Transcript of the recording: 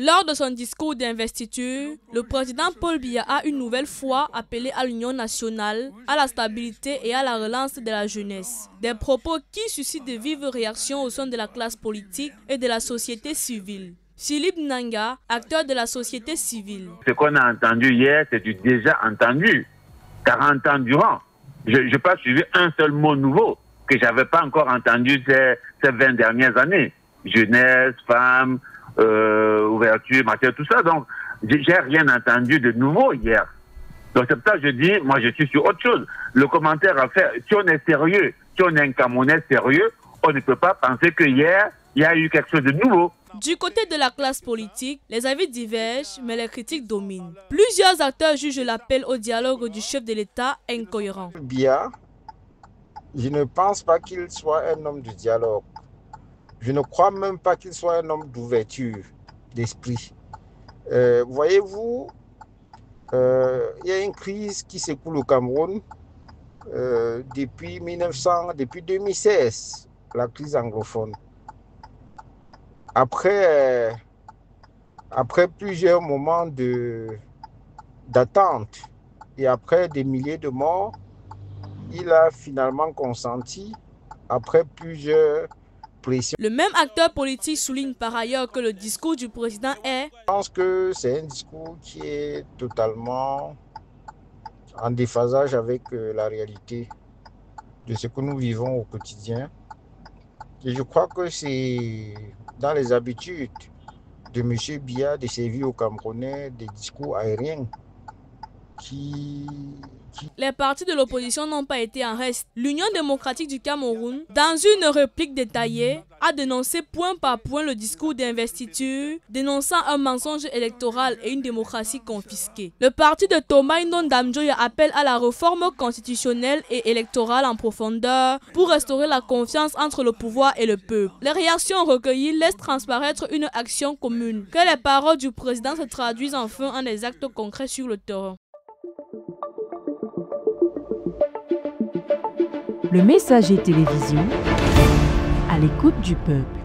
Lors de son discours d'investiture, le président Paul Biya a une nouvelle fois appelé à l'union nationale, à la stabilité et à la relance de la jeunesse. Des propos qui suscitent de vives réactions au sein de la classe politique et de la société civile. Philippe Nanga, acteur de la société civile. Ce qu'on a entendu hier, c'est du déjà entendu, 40 ans durant. Je n'ai pas suivi un seul mot nouveau que je n'avais pas encore entendu ces 20 dernières années. Jeunesse, femmes, ouverture, matière, tout ça. Donc, j'ai rien entendu de nouveau hier. Donc, c'est pour ça que je dis, moi, je suis sur autre chose. Le commentaire à faire, si on est sérieux, si on est un Camerounais sérieux, on ne peut pas penser que hier, il y a eu quelque chose de nouveau. Du côté de la classe politique, les avis divergent, mais les critiques dominent. Plusieurs acteurs jugent l'appel au dialogue du chef de l'État incohérent. Biya, je ne pense pas qu'il soit un homme de dialogue. Je ne crois même pas qu'il soit un homme d'ouverture d'esprit. Voyez-vous, il y a une crise qui s'écoule au Cameroun depuis 2016, la crise anglophone. Après plusieurs moments d'attente et après des milliers de morts, il a finalement consenti, après plusieurs pressions. Le même acteur politique souligne par ailleurs que le discours du président est... Je pense que c'est un discours qui est totalement en déphasage avec la réalité de ce que nous vivons au quotidien. Et je crois que c'est dans les habitudes de M. Biya de servir aux Camerounais des discours aériens Les partis de l'opposition n'ont pas été en reste. L'Union démocratique du Cameroun, dans une réplique détaillée, a dénoncé point par point le discours d'investiture, dénonçant un mensonge électoral et une démocratie confisquée. Le parti de Thomas Ndamjoya appelle à la réforme constitutionnelle et électorale en profondeur pour restaurer la confiance entre le pouvoir et le peuple. Les réactions recueillies laissent transparaître une action commune. Que les paroles du président se traduisent enfin en des actes concrets sur le terrain. Le Messager télévision, à l'écoute du peuple.